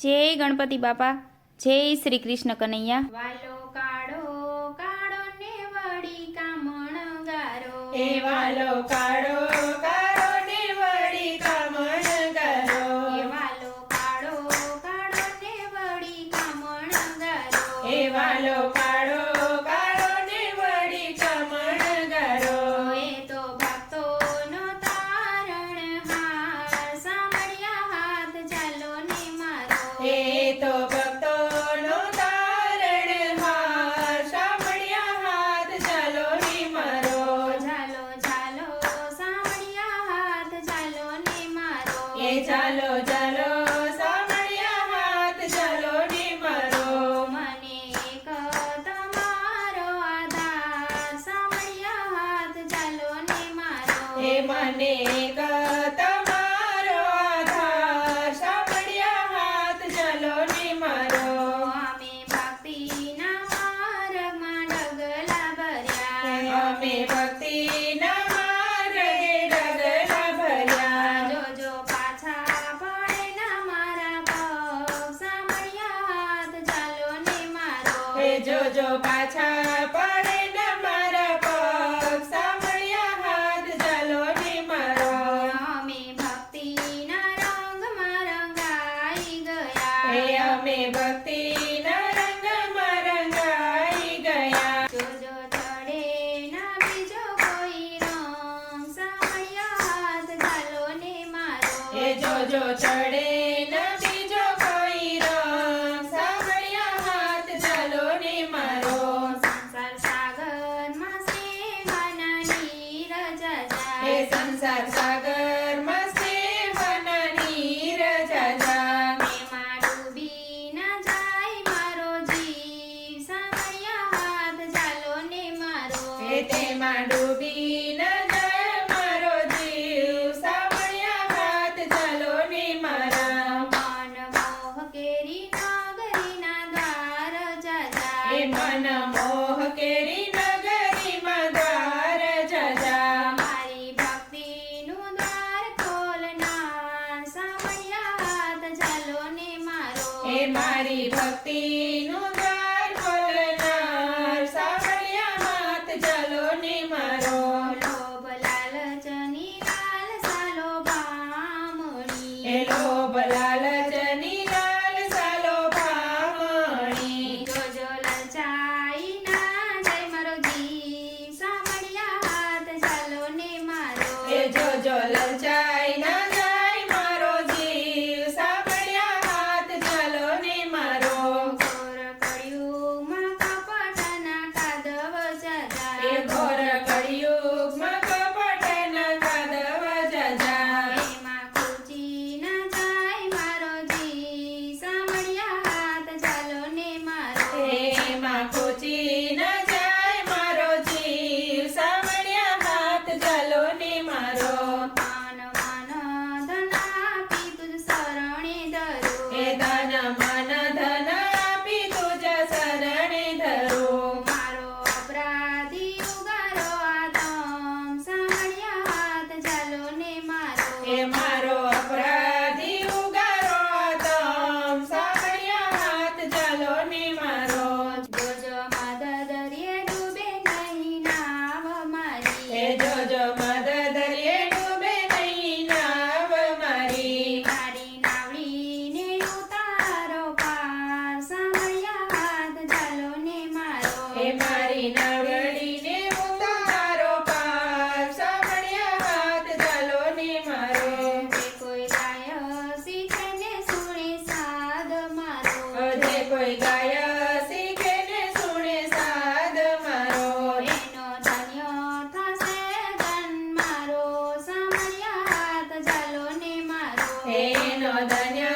જય ગણપતિ બાપા, જય શ્રી કૃષ્ણ કનૈયા। વાલો કાળો કાળો ને વળી કામણ ગારો, એ વાલો કાળો કાળો ને વળી કામણ ગારો, એ વાલો કાળો કાળો ને વળી કામણ ગારો, એ વાલો કાળો કાળો ને વળી કામણ ગારો, એ તો ભક્તોનો તારણહાર, સાંભળ્યા હાથ ચાલો ને મારો, એ તો ભક્તોનો તારણહાર, સાંભળ્યા હાથ ચાલો ને મારો, ચાલો ચાલો સાંભળ્યા હાથ ચાલો ને મારો, એ ચાલો ચાલો સાંભળ્યા હાથ ચાલો ને મારો, મને એક તમારો આધાર, સાંભળ્યા હાથ ચાલો ને મારો, એ મને એક તમારો આધાર, સાંભળ્યા હાથ ચાલો ને મારો, અમે ભક્તિના માર્ગમાં ડગલા ભર્યા, અમે ભક્તિના માર્ગે ડગલા ભર્યા, જોજો પાછા પડે ના મારા પગ, સાંભળ્યા હાથ ચાલો ને મારો, એ જોજો પાછા પડે ન મારા પગ, સાંભળ્યા હાથ ચાલો ને મારો, અમે ભક્તિના રંગમાં રંગાઈ એ ગયા, અમે ભક્તિના રંગમાં રંગાઈ ગયા, જોજો ચડે ના બીજો કોઈ રંગ, સાંભળ્યા હાથ ચાલો ને મારો, એ જોજો ચડે ન બીજો કોઈ રંગ, સાંભળ્યા હાથ ચાલો ને મારો, સંસાર સાગરમાં સેવાના નીર એ જાય, સંસાર સાગરમાં સેવાના નીર જાજા, એમાં ડૂબી ના જાય મારો જીવ, સાંભળ્યા હાથ ચાલો ને મારો, એ તેમાં ડૂબી ન જાય મારો જીવ, સાંભળ્યા હાથ ચાલો ને મારા, મન મોહ કેરી નગરીના દ્વાર જાજા, એ મન મોહ કેરી નગરીમાં દ્વાર જાજા, મારી ભક્તિનું દ્વાર ખોલનાર, સાંભળ્યા હાથ ચાલો ને મારો, એ મારી ભક્તિનું દ્વાર ખોલનાર, સાંભળ્યા હાથ ચાલો ને મારો, લોભ લાલચની લાલસા એ લોભામણી, લોભ લાલચની લાલસા લોભામણી, જોજો લલચાઈ ના જાય મારો જીવ, સાંભળ્યા હાથ ચાલો ને મારો, એ જોજો લલચાઈ ન જાય મારો જીવ, સાંભળ્યા હાથ ચાલો ને મારો, ઘોર કળિયુગમાં કપટના કાદવ એ જાજા, ઘોર કળિયુગમાં કપટના કાદવ જાજા, એમાં ખૂચી ના જાય મારો જીવ, સાંભળ્યા હાથ ચાલો ને મારો, એમાં ખોચી ન જાય મારો જીવ, સાંભળ્યા હાથ ચાલો ને મારો, મન ધન આપી તુજ શરણે ધરું, એ ધન મન ધન આપી તુજ શરણે ધરું, મારો અપરાધી ઉગારો આદમ, સાંભળ્યા હાથ ચાલો ને મારો, એ મારો અપરાધી ઉગારો તમ, સાંભળ્યા હાથ ચાલો ને મારો, જોજો મદદરીએ ડૂબે નહીં નાવ એ મારી, જોજો મદ દરિયે ડૂબે નહીં નાવ મારી, મારી નાવડીને ઉતારો પાર, સાંભળ્યા હાથ ચાલો ને મારો, એ મારી નવડીને ઉતારો પાર, સાંભળ્યા હાથ ચાલો ને મારો, જે કોઈ ગાય શીખે ને સુણે સાદ મારો, જે કોઈ ગાય શીખે ને સુણે સાદ મારો, એનો ધન્ય થશે ધન મારો, સાંભળ્યા હાથ ચાલો ને મારો, એનો ધન્ય